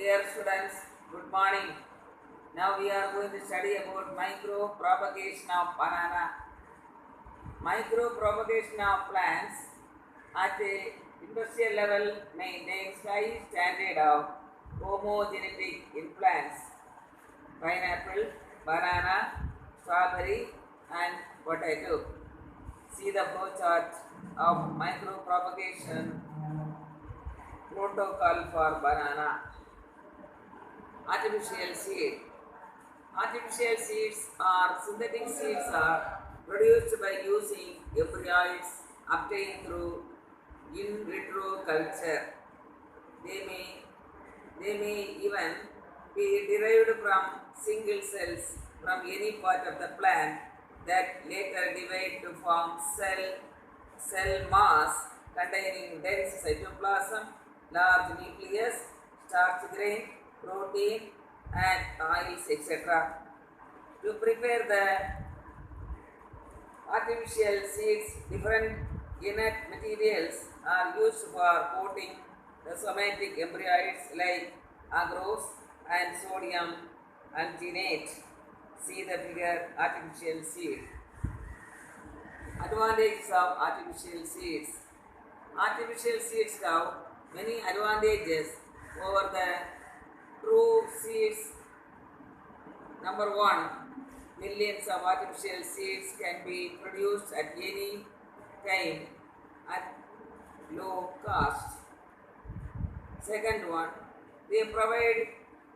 Dear students, good morning. Now we are going to study about micro propagation of banana. Micro propagation of plants at the industrial level maintains high standard of homogeneity in plants. Pineapple, banana, strawberry and potato. See the flow chart of micro propagation protocol for banana. Artificial seed. Artificial seeds or synthetic seeds are produced by using embryos obtained through in vitro culture. They may, they may even be derived from single cells from any part of the plant that later divide to form cell mass containing dense cytoplasm, large nucleus, starch grain, protein, and oils, etc. To prepare the artificial seeds, different inert materials are used for coating the somatic embryos like agarose and sodium alginate. See the figure artificial seed. Advantages of artificial seeds. Artificial seeds have many advantages over the true seeds. Number one, millions of artificial seeds can be produced at any time at low cost. Second one, they provide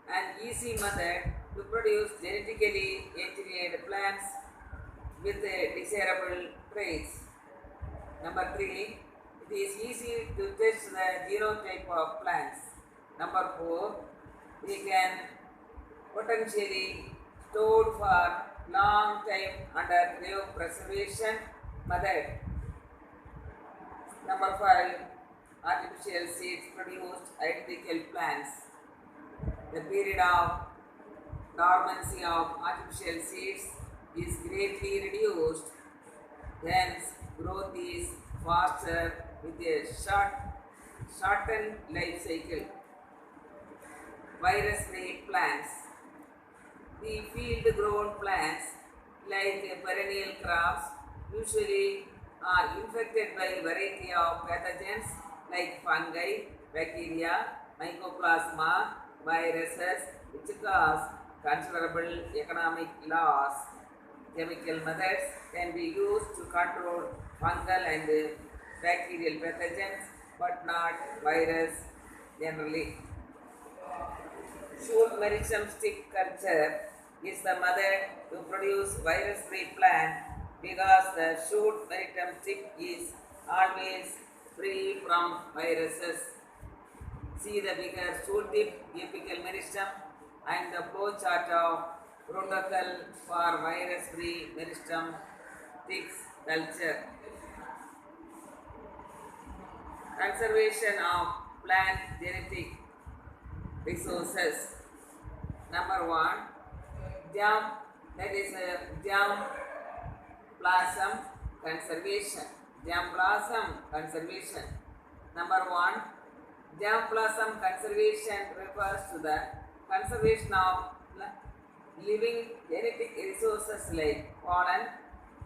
an easy method to produce genetically engineered plants with desirable traits. Number three, it is easy to test the genotype of plants. Number four, they can potentially stored for long time under cryopreservation method. Number five, artificial seeds produced identical plants. The period of dormancy of artificial seeds is greatly reduced, hence growth is faster with a shortened life cycle. Virus-free plants. The field-grown plants, like perennial crops, usually are infected by a variety of pathogens like fungi, bacteria, mycoplasma, viruses, which cause considerable economic loss. Chemical methods can be used to control fungal and bacterial pathogens, but not virus generally. Shoot meristem stick culture is the method to produce virus-free plant because the shoot meristem stick is always free from viruses. See the figure shoot tip apical meristem and the flow chart of protocol for virus-free meristem sticks culture. Conservation of plant genetic resources. Number one, germ, that is germ plasm conservation. Germ plasm conservation. Number one, germ plasm conservation refers to the conservation of living genetic resources like pollen,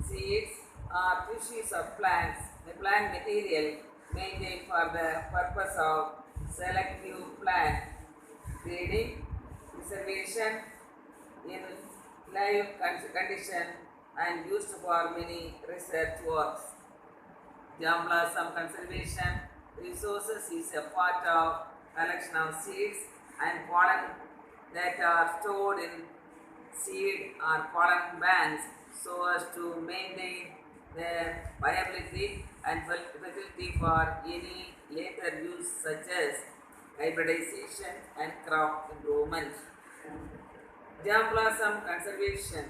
seeds, or tissues of plants, the plant material maintained for the purpose of selective plant breeding, preservation in live condition and used for many research works. Germ plasm conservation resources is a part of collection of seeds and pollen that are stored in seed or pollen banks so as to maintain their viability and fertility for any later use such as hybridization and crop improvement. Germ plasm conservation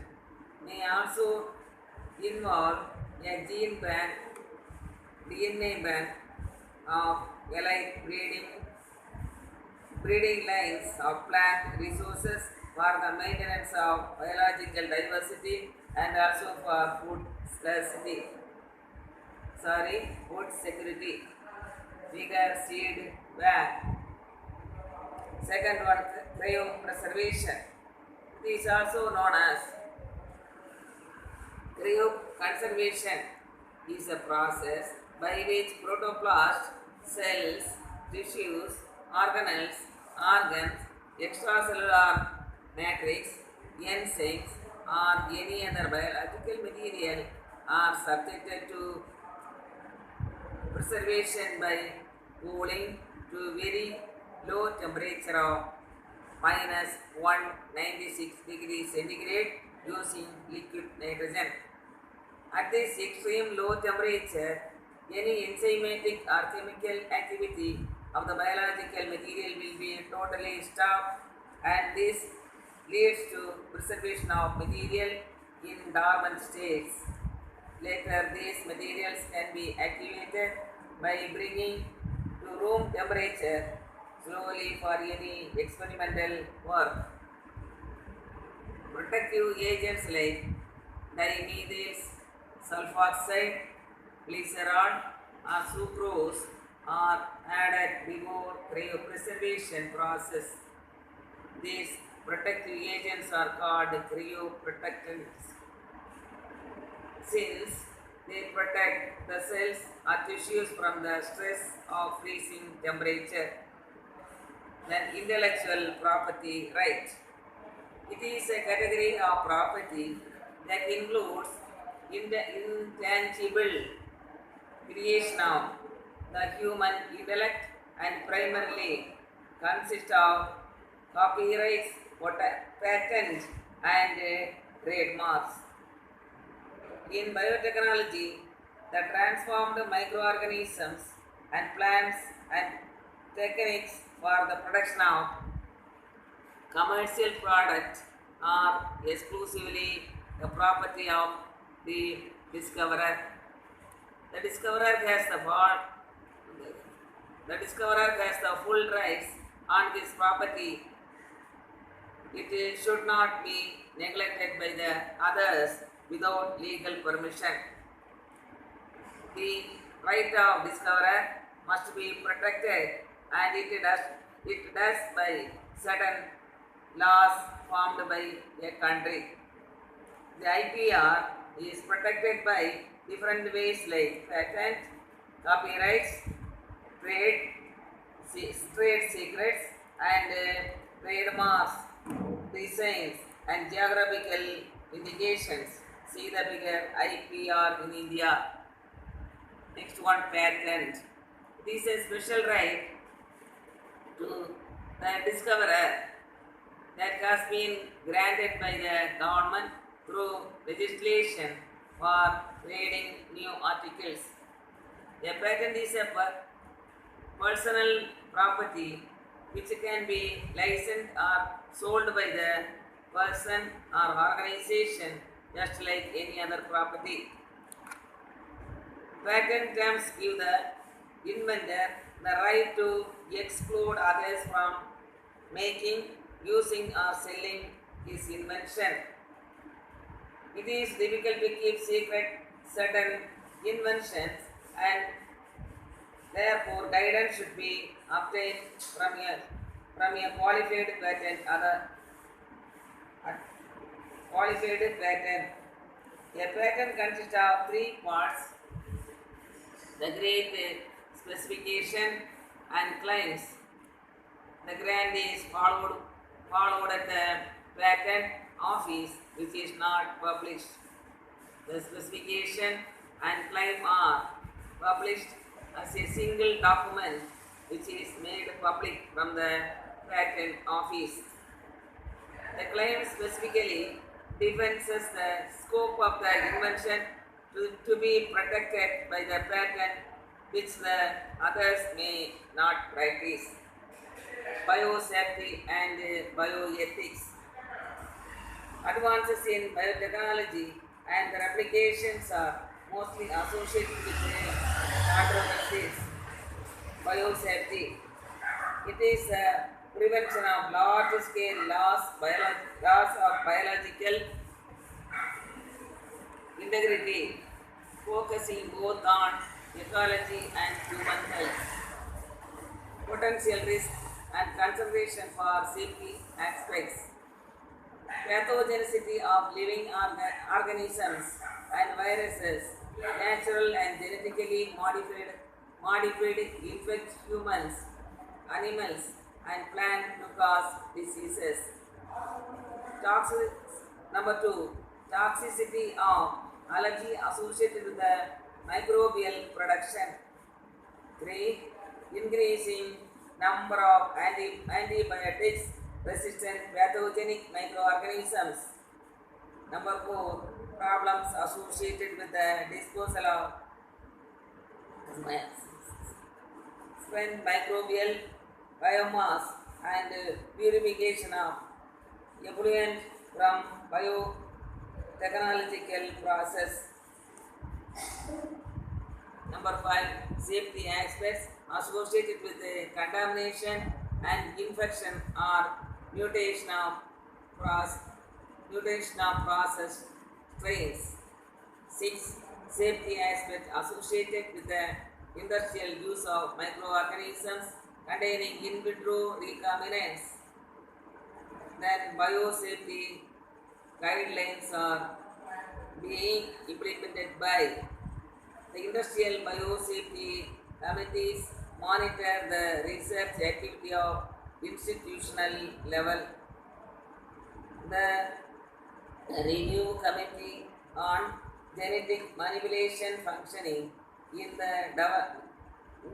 may also involve a gene bank, DNA bank of allied breeding lines of plant resources for the maintenance of biological diversity and also for food security. Bigger seed bank. Second one, cryopreservation. It is also known as cryoconservation. Is a process by which protoplast cells, tissues, organs, extracellular matrix, enzymes, or any other biological material are subjected to preservation by cooling to very low temperature of minus 196 degrees centigrade using liquid nitrogen. At this extreme low temperature, any enzymatic or chemical activity of the biological material will be totally stopped, and this leads to preservation of material in dormant states. Later, these materials can be activated by bringing to room temperature slowly for any experimental work. Protective agents like dimethyl sulfoxide, glycerol, or sucrose are added before cryopreservation process. These protective agents are called cryoprotectants since they protect the cells or tissues from the stress of freezing temperature. Then intellectual property right. It is a category of property that includes intangible creation of the human intellect and primarily consists of copyrights, patents, and trademarks. In biotechnology, the transformed microorganisms and plants and techniques for the production of commercial products are exclusively the property of the discoverer. The discoverer has the full rights on this property. It should not be neglected by the others without legal permission. The right of discoverer must be protected, and it does by certain laws formed by a country. The IPR is protected by different ways like patent, copyrights, trade secrets, and trademarks, designs, and geographical indications. See the figure IPR in India. Next one, patent. It is a special right to the discoverer that has been granted by the government through legislation for creating new articles. A patent is a personal property which can be licensed or sold by the person or organization just like any other property. Patent terms give the inventor the right to exclude others from making, using, or selling his invention. It is difficult to keep secret certain inventions, and therefore guidance should be obtained from a qualified patent. A patent consists of three parts: the great specification and claims. The grant is followed at the patent office, which is not published. The specification and claim are published as a single document, which is made public from the patent office. The claim specifically defines the scope of the invention to be protected by the patent, which the others may not practice. Biosafety and bioethics. Advances in biotechnology and their applications are mostly associated with controversies. Biosafety. It is a prevention of large-scale loss of biological integrity, focusing both on ecology and human health. Potential risk and consideration for safety aspects. Pathogenicity of living organisms and viruses, natural and genetically modified infect humans, animals, and plants to cause diseases. Toxic, number two, toxicity of allergy associated with the microbial production. 3. Increasing number of antibiotics resistant pathogenic microorganisms. Number 4. Problems associated with the disposal of spent microbial biomass and purification of effluent from biotechnological process. Number 5. Safety aspects associated with the contamination and infection or mutation of process strains. 6. Safety aspects associated with the industrial use of microorganisms containing in vitro recombinants. Then biosafety guidelines are being implemented by the industrial biosafety committees monitor the research activity of institutional level. The review committee on genetic manipulation functioning in the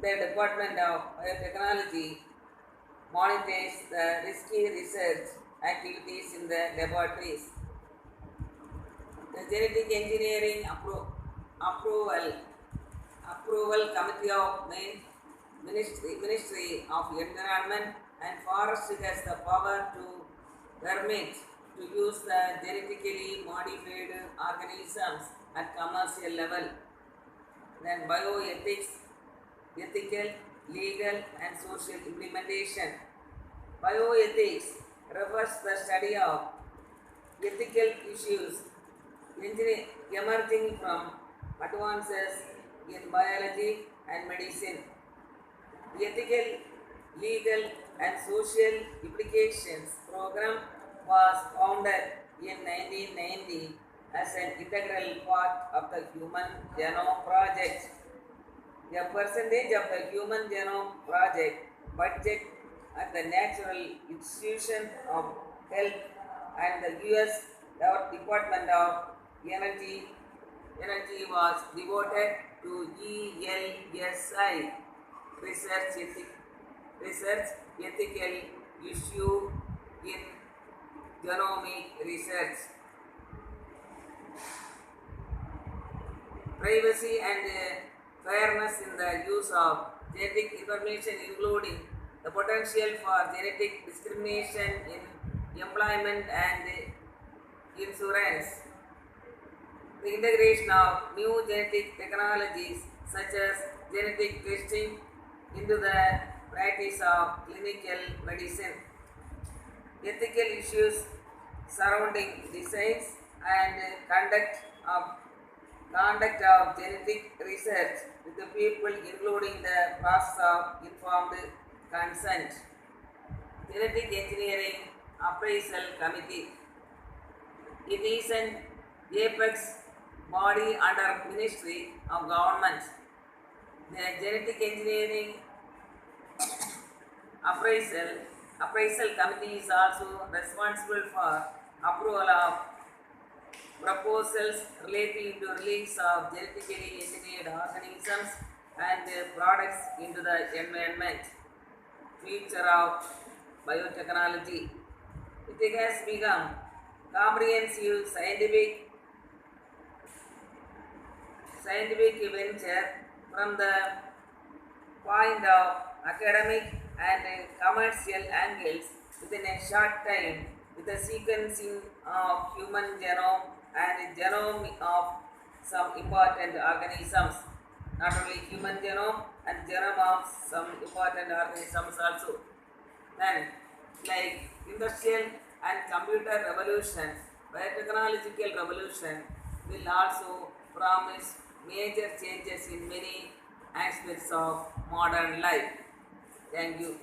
Department of Biotechnology monitors the risky research activities in the laboratories. The Genetic Engineering Approval Committee of Ministry of Environment and Forestry has the power to permit to use the genetically modified organisms at commercial level. Then bioethics, ethical, legal and social implementation. Bioethics refers to the study of ethical issues emerging from advances in biology and medicine. Ethical, legal and social implications program was founded in 1990 as an integral part of the Human Genome Project. A percentage of the Human Genome Project budget at the National Institution of Health and the US Department of Energy was devoted to ELSI research ethical issue in genomic research. Privacy and fairness in the use of genetic information, including the potential for genetic discrimination in employment and insurance. The integration of new genetic technologies such as genetic testing into the practice of clinical medicine. Ethical issues surrounding designs and conduct of genetic research with the people, including the process of informed consent. Genetic Engineering Appraisal Committee. It is an apex body under Ministry of Government. The Genetic Engineering Appraisal Committee is also responsible for approval of proposals relating to release of genetically engineered organisms and products into the environment. Future of biotechnology. It has become comprehensive scientific venture from the point of academic and commercial angles within a short time, with the sequencing of human genome and genome of some important organisms. Not only human genome and genome of some important organisms also. Then, like industrial and computer revolution, biotechnological revolution will also promise major changes in many aspects of modern life. Thank you.